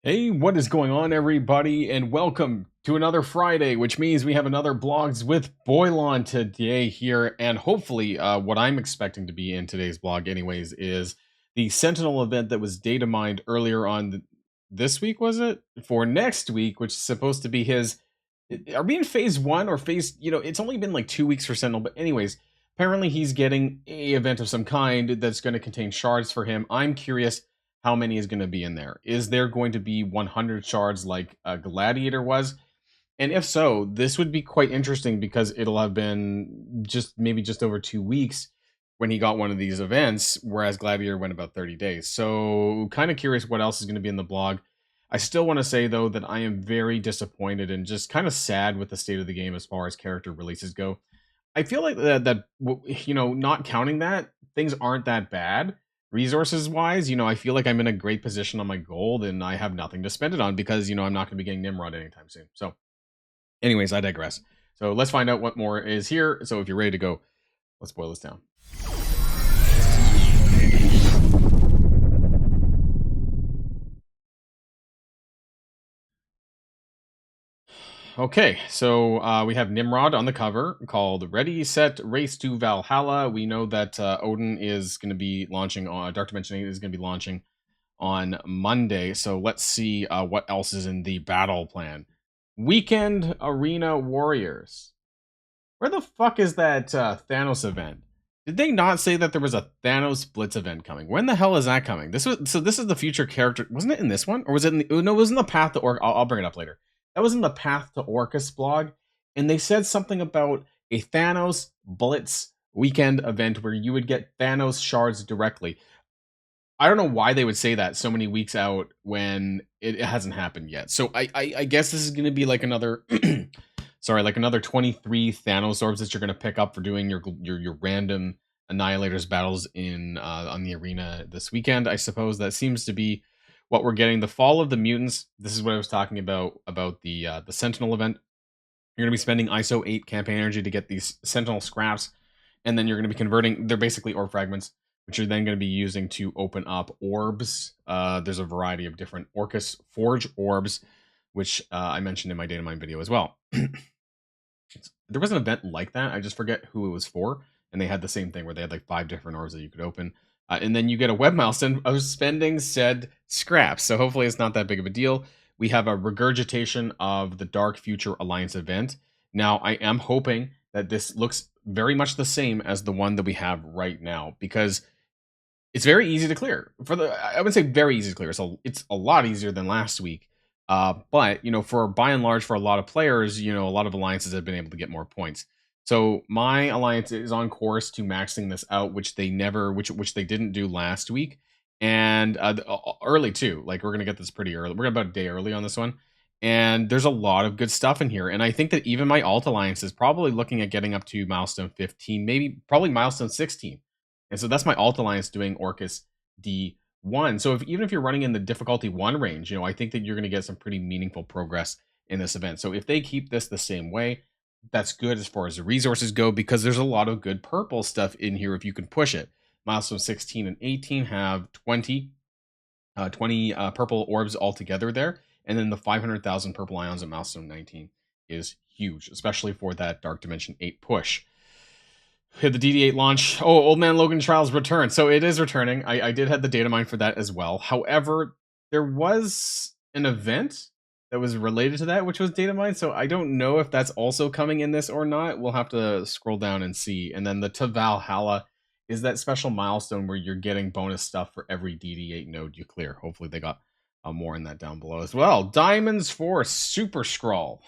Hey, what is going on, everybody? And welcome to another Friday, which means we have another Blogs with Boilon today here. And hopefully, what I'm expecting to be in today's blog, anyways, is the Sentinel event that was data mined earlier on this week, was it? For next week, which is supposed to be his. Are we in phase one or phase? It's only been like 2 weeks for Sentinel, but anyways, apparently he's getting a event of some kind that's going to contain shards for him. I'm curious how many is going to be in there. Is there going to be 100 shards like a Gladiator was? And if so, this would be quite interesting because it'll have been maybe just over 2 weeks when he got one of these events, whereas Gladiator went about 30 days. So kind of curious what else is going to be in the blog. I still want to say, though, that I am very disappointed and just kind of sad with the state of the game as far as character releases go. I feel like not counting that, things aren't that bad. Resources wise, I feel like I'm in a great position on my gold and I have nothing to spend it on because, I'm not going to be getting Nimrod anytime soon. So, anyways, I digress. So, let's find out what more is here. So, if you're ready to go, let's boil this down. Okay, so we have Nimrod on the cover called Ready, Set, Race to Valhalla. We know that Odin is going to be launching on Dark Dimension 8 is going to be launching on Monday. So let's see what else is in the battle plan. Weekend Arena Warriors. Where the fuck is that Thanos event? Did they not say that there was a Thanos Blitz event coming? When the hell is that coming? This is the future character. Wasn't it in this one, or was it in the? No, it was in the Path to Orc. I'll bring it up later. That was in the Path to Orcus blog, and they said something about a Thanos Blitz weekend event where you would get Thanos shards directly. I don't know why they would say that so many weeks out when it hasn't happened yet. So I guess this is going to be like another sorry, like another 23 Thanos orbs that you're going to pick up for doing your random Annihilators battles in on the arena this weekend. I suppose that seems to be what we're getting. The Fall of the Mutants. This is what I was talking about the Sentinel event. You're going to be spending ISO 8 campaign energy to get these Sentinel scraps, and then you're going to be converting. They're basically orb fragments, which you're then going to be using to open up orbs. There's a variety of different Orcus Forge orbs, which I mentioned in my data mine video as well. There was an event like that. I just forget who it was for, and they had the same thing where they had like 5 different orbs that you could open. And then you get a web milestone of spending said scraps. So hopefully it's not that big of a deal. We have a regurgitation of the Dark Future Alliance event. Now, I am hoping that this looks very much the same as the one that we have right now, because it's very easy to clear. I wouldn't say very easy to clear. It's a lot easier than last week. But for by and large, for a lot of players, a lot of alliances have been able to get more points. So my alliance is on course to maxing this out, which they didn't do last week, and early too. Like, we're gonna get this pretty early. We're about a day early on this one, and there's a lot of good stuff in here. And I think that even my alt alliance is probably looking at getting up to milestone 15, probably milestone 16. And so that's my alt alliance doing Orcus D1. So even if you're running in the difficulty 1 range, I think that you're going to get some pretty meaningful progress in this event. So if they keep this the same way, that's good as far as the resources go, because there's a lot of good purple stuff in here if you can push it. Milestone 16 and 18 have 20 purple orbs altogether there. And then the 500,000 purple ions at milestone 19 is huge, especially for that Dark Dimension 8 push. Hit the DD8 launch. Oh, Old Man Logan Trial's return. So it is returning. I did have the data mine for that as well. However, there was an event that was related to that, which was data mine. So I don't know if that's also coming in this or not. We'll have to scroll down and see. And then the To Valhalla is that special milestone where you're getting bonus stuff for every DD8 node you clear. Hopefully they got more in that down below as well. Diamonds for Super SKRULL.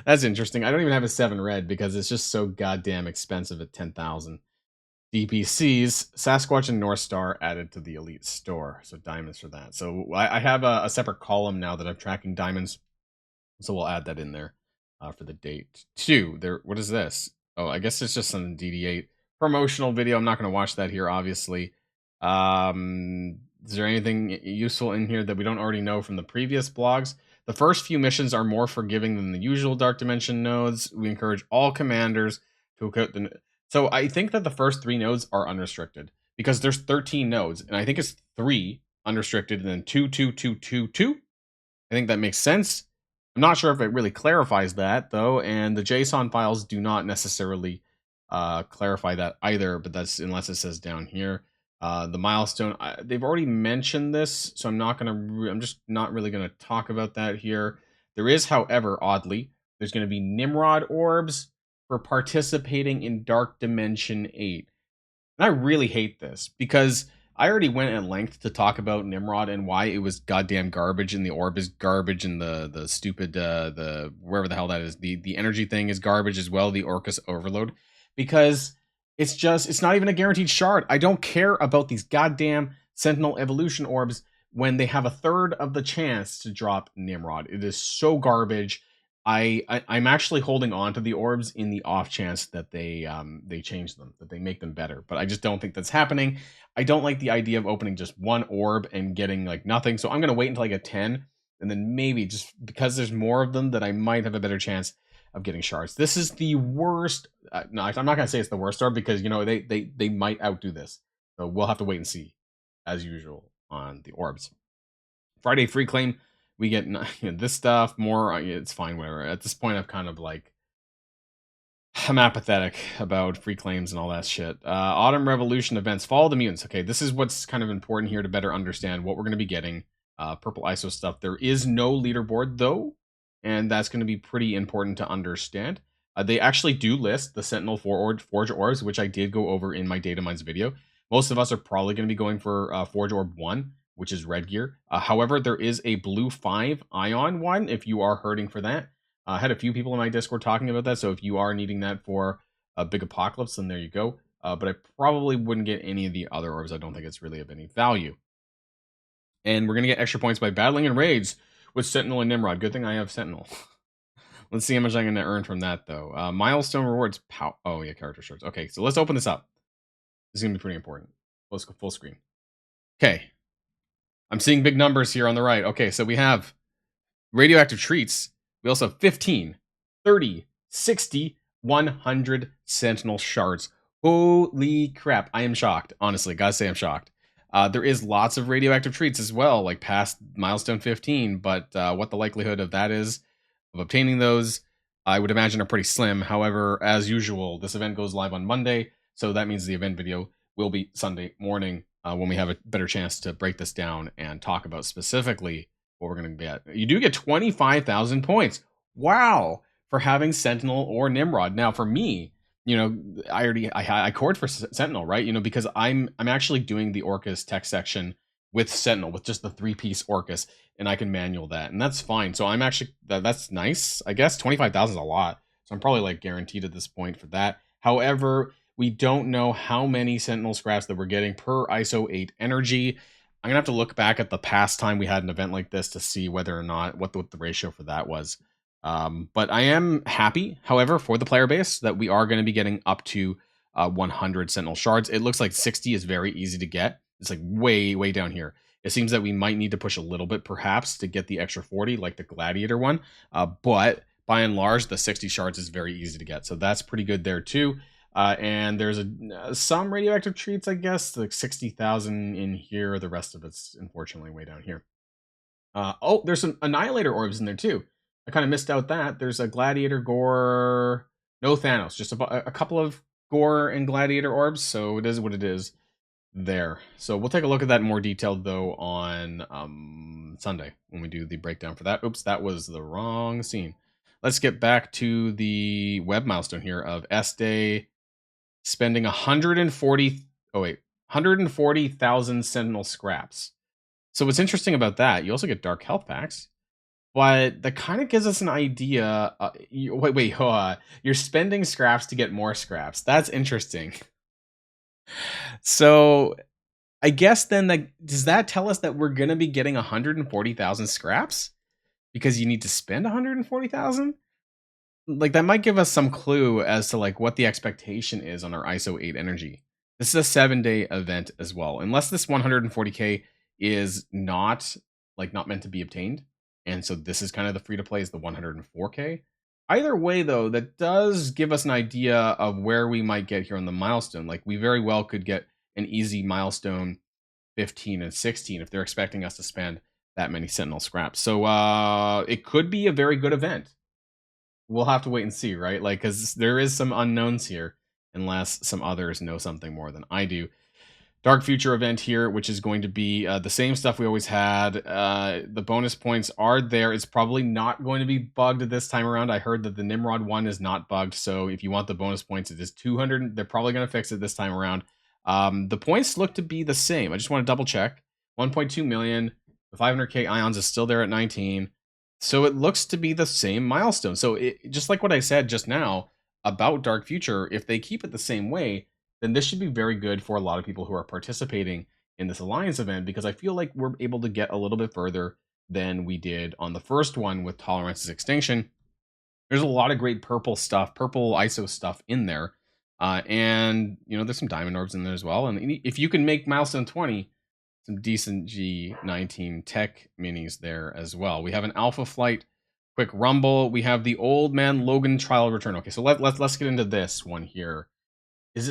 That's interesting. I don't even have a 7 red because it's just so goddamn expensive at 10,000. DPCs, Sasquatch and North Star added to the Elite store. So diamonds for that. So I have a separate column now that I'm tracking diamonds. So we'll add that in there for the date. 2. What is this? Oh, I guess it's just some DD8 promotional video. I'm not going to watch that here, obviously. Is there anything useful in here that we don't already know from the previous blogs? The first few missions are more forgiving than the usual Dark Dimension nodes. We encourage all commanders to equip the... So I think that the first 3 nodes are unrestricted because there's 13 nodes, and I think it's 3 unrestricted and then 2, 2, 2, 2, 2 I think that makes sense. I'm not sure if it really clarifies that though, and the JSON files do not necessarily clarify that either. But that's unless it says down here. The milestone, they've already mentioned this, so I'm just not really gonna talk about that here. There is, however, oddly, there's gonna be Nimrod orbs for participating in Dark Dimension 8. And I really hate this because I already went at length to talk about Nimrod and why it was goddamn garbage, and the orb is garbage, and the stupid the wherever the hell that is, the energy thing is garbage as well, the Orcus overload, because it's not even a guaranteed shard. I don't care about these goddamn Sentinel evolution orbs when they have a third of the chance to drop Nimrod. It is so garbage. I'm actually holding on to the orbs in the off chance that they change them, that they make them better. But I just don't think that's happening. I don't like the idea of opening just one orb and getting like nothing. So I'm gonna wait until I get 10, and then maybe just because there's more of them, that I might have a better chance of getting shards. This is the worst. No, I'm not gonna say it's the worst orb because they might outdo this. So we'll have to wait and see, as usual on the orbs. Friday free claim, we get this stuff more. It's fine, whatever. At this point, I've kind of like I'm apathetic about free claims and all that shit. Autumn Revolution events, follow the mutants. Okay, this is what's kind of important here to better understand what we're going to be getting. Purple ISO stuff. There is no leaderboard though, and that's going to be pretty important to understand. They actually do list the Sentinel Forge orbs, which I did go over in my Data Mines video. Most of us are probably going to be going for Forge Orb 1, which is red gear. However, there is a blue 5 ion one if you are hurting for that. I had a few people in my Discord talking about that, so if you are needing that for a big apocalypse, then there you go. But I probably wouldn't get any of the other orbs. I don't think it's really of any value. And we're going to get extra points by battling in raids with Sentinel and Nimrod. Good thing I have Sentinel. Let's see how much I'm going to earn from that, though. Milestone rewards. Oh, yeah, character shards. Okay, so let's open this up. This is going to be pretty important. Let's go full screen. Okay. I'm seeing big numbers here on the right. Okay, so we have radioactive treats. We also have 15, 30, 60, 100 Sentinel shards. Holy crap. I am shocked. Honestly, gotta say I'm shocked. There is lots of radioactive treats as well, like past milestone 15, but what the likelihood of that is, of obtaining those, I would imagine are pretty slim. However, as usual, this event goes live on Monday, so that means the event video will be Sunday morning when we have a better chance to break this down and talk about specifically what we're going to get. You do get 25,000 points. Wow. For having Sentinel or Nimrod. Now, for me, I cored for Sentinel, right? Because I'm actually doing the Orcus tech section with Sentinel, with just the 3-piece Orcus, and I can manual that, and that's fine. So I'm actually, that's nice, I guess. 25,000 is a lot. So I'm probably like guaranteed at this point for that. However, we don't know how many Sentinel scraps that we're getting per ISO 8 energy. I'm gonna have to look back at the past time we had an event like this to see whether or not what the ratio for that was. But I am happy, however, for the player base that we are going to be getting up to 100 Sentinel shards. It looks like 60 is very easy to get. It's like way down here. It seems that we might need to push a little bit perhaps to get the extra 40 like the Gladiator one. But by and large, the 60 shards is very easy to get. So that's pretty good there too. And there's some radioactive treats, I guess, like 60,000 in here. The rest of it's unfortunately way down here. Oh, there's some Annihilator orbs in there too. I kind of missed out that. There's a Gladiator, Gore, no Thanos, just a couple of Gore and Gladiator orbs. So it is what it is there. So we'll take a look at that in more detail though on Sunday when we do the breakdown for that. Oops, that was the wrong scene. Let's get back to the web milestone here of S-Day spending 140,000 Sentinel scraps. So what's interesting about that, you also get Dark Health Packs, but that kind of gives us an idea. You're spending scraps to get more scraps. That's interesting. So I guess then, does that tell us that we're going to be getting 140,000 scraps? Because you need to spend 140,000? Like, that might give us some clue as to like what the expectation is on our ISO 8 energy. This is a 7-day event as well. Unless this 140k is not meant to be obtained. And so this is kind of the free to play is the 104k. Either way though, that does give us an idea of where we might get here on the milestone. Like, we very well could get an easy milestone 15 and 16 if they're expecting us to spend that many Sentinel scraps. So it could be a very good event. We'll have to wait and see, right? Like, because there is some unknowns here, unless some others know something more than I do. Dark Future event here, which is going to be the same stuff we always had. The bonus points are there. It's probably not going to be bugged this time around. I heard that the Nimrod one is not bugged, so if you want the bonus points, it is 200. They're probably going to fix it this time around. The points look to be the same. I just want to double check. 1.2 million. The 500k ions is still there at 19. So it looks to be the same milestone. So just like what I said just now about Dark Future, if they keep it the same way, then this should be very good for a lot of people who are participating in this Alliance event, because I feel like we're able to get a little bit further than we did on the first one with Tolerance's Extinction. There's a lot of great purple stuff, purple ISO stuff in there. And, there's some diamond orbs in there as well. And if you can make Milestone 20, some decent G19 tech minis there as well. We have an Alpha Flight Quick Rumble. We have the Old Man Logan Trial Return. Okay, so let's get into this one here.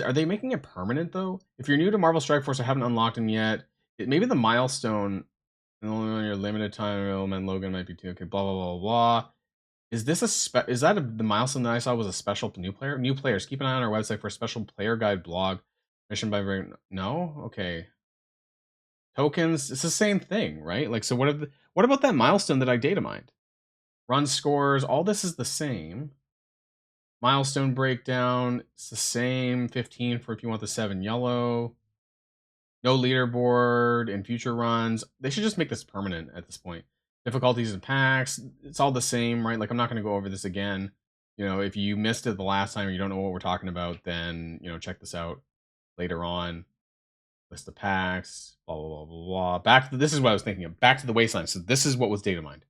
Are they making it permanent though? If you're new to Marvel Strike Force or haven't unlocked them yet, maybe the milestone only on your limited time. Old Man Logan might be too. Okay, blah blah blah blah. Is this the milestone that I saw was a special new player? New players, keep an eye on our website for a special player guide blog. Mission by no? Okay. Tokens, it's the same thing, right? Like, so what about that milestone that I data mined? Run scores, all this is the same. Milestone breakdown, it's the same. 15 for if you want the 7 yellow. No leaderboard in future runs. They should just make this permanent at this point. Difficulties and packs, it's all the same, right? Like, I'm not going to go over this again. If you missed it the last time or you don't know what we're talking about, then, check this out later on. List of packs, blah, blah, blah, blah, blah. This is what I was thinking of. Back to the Wasteland. So this is what was data mined.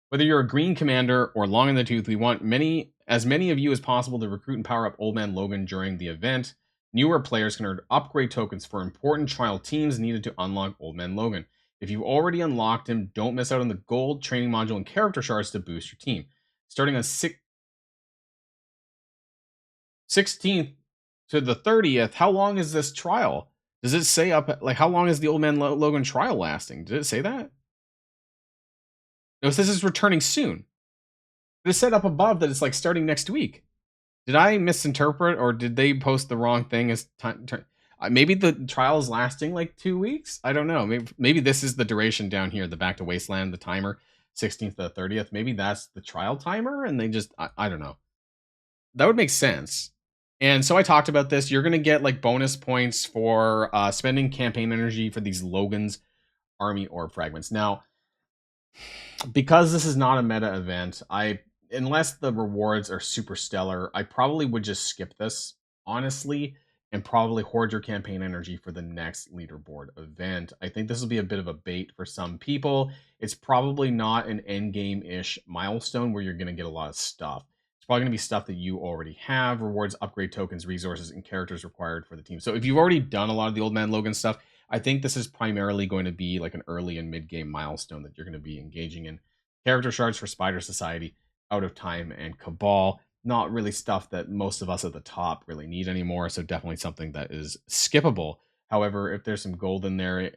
Whether you're a green commander or long in the tooth, we want as many of you as possible to recruit and power up Old Man Logan during the event. Newer players can earn upgrade tokens for important trial teams needed to unlock Old Man Logan. If you've already unlocked him, don't miss out on the gold training module and character shards to boost your team. Starting on 16th to the 30th, how long is this trial? Does it say how long is the Old Man Logan trial lasting? Did it say that? No, this is returning soon. It said up above that it's like starting next week. Did I misinterpret, or did they post the wrong thing as time? Maybe the trial is lasting like 2 weeks. I don't know. Maybe this is the duration down here, the Back to Wasteland, the timer, 16th to the 30th. Maybe that's the trial timer, and they just I don't know. That would make sense. And so I talked about this. You're going to get like bonus points for spending campaign energy for these Logan's Army Orb fragments. Now, because this is not a meta event, unless the rewards are super stellar, I probably would just skip this, honestly, and probably hoard your campaign energy for the next leaderboard event. I think this will be a bit of a bait for some people. It's probably not an endgame-ish milestone where you're going to get a lot of stuff. It's probably going to be stuff that you already have, rewards, upgrade tokens, resources, and characters required for the team. So if you've already done a lot of the Old Man Logan stuff, I think this is primarily going to be like an early and mid-game milestone that you're going to be engaging in. Character shards for Spider Society, Out of Time, and Cabal. Not really stuff that most of us at the top really need anymore, so definitely something that is skippable. However, if there's some gold in there,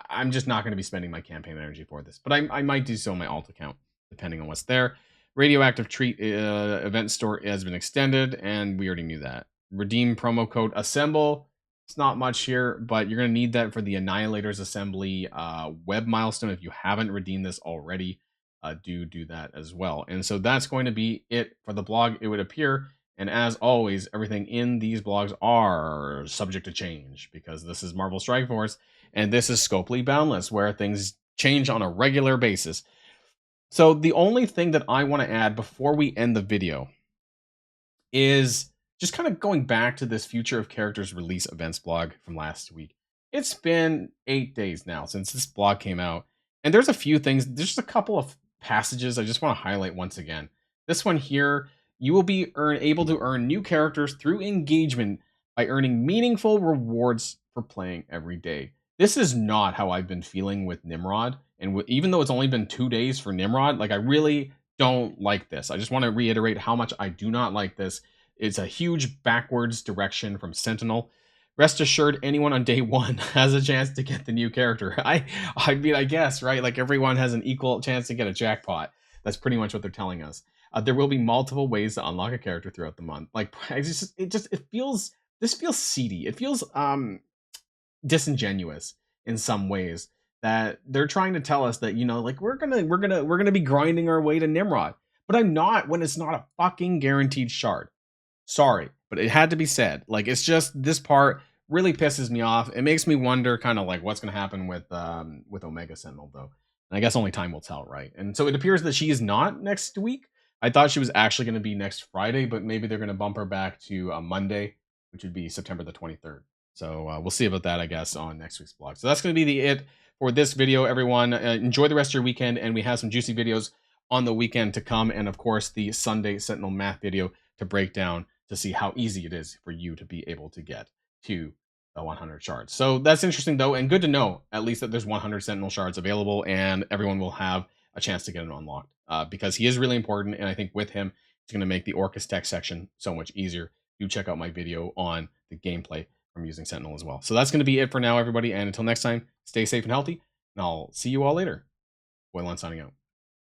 I'm just not going to be spending my campaign energy for this. But I might do so on my alt account, depending on what's there. Radioactive Treat event store has been extended, and we already knew that. Redeem promo code ASSEMBLE. It's not much here, but you're going to need that for the Annihilators Assembly web milestone. If you haven't redeemed this already, do that as well. And so that's going to be it for the blog, it would appear. And as always, everything in these blogs are subject to change, because this is Marvel Strike Force, and this is Scopely Boundless, where things change on a regular basis. So the only thing that I want to add before we end the video is just kind of going back to this Future of Characters release events blog from last week. It's been 8 days now since this blog came out, and there's a few things. There's just a couple of passages I just want to highlight once again. This one here, you will be able to earn new characters through engagement by earning meaningful rewards for playing every day. This is not how I've been feeling with Nimrod, and even though it's only been 2 days for Nimrod, like, I really don't like this. I just want to reiterate how much I do not like this. It's a huge backwards direction from Sentinel. rest assured, anyone on day one has a chance to get the new character. I mean, I guess, right? Like everyone has an equal chance to get a jackpot. That's pretty much what they're telling us. There will be multiple ways to unlock a character throughout the month. Like, it feels, this feels seedy. It feels disingenuous in some ways, that they're trying to tell us that, you know, like we're gonna be grinding our way to Nimrod, but I'm not, when it's not a fucking guaranteed shard. Sorry, but it had to be said. Like, it's just, this part really pisses me off. It makes me wonder kind of like what's going to happen with Omega Sentinel, though. And I guess only time will tell, right? And so it appears that she is not next week. I thought she was actually going to be next Friday, but maybe they're going to bump her back to Monday, which would be September the 23rd. So we'll see about that, I guess, on next week's blog. So that's going to be it for this video, everyone. Enjoy the rest of your weekend, and we have some juicy videos on the weekend to come, and of course the Sunday Sentinel math video to break down, to see how easy it is for you to be able to get to the 100 shards. So that's interesting, though, and good to know at least that there's 100 Sentinel shards available, and everyone will have a chance to get it unlocked, because he is really important, and I think with him, it's going to make the Orcus tech section so much easier. Do check out my video on the gameplay from using Sentinel as well. So that's going to be it for now, everybody, and until next time, stay safe and healthy, and I'll see you all later. Boilon signing out.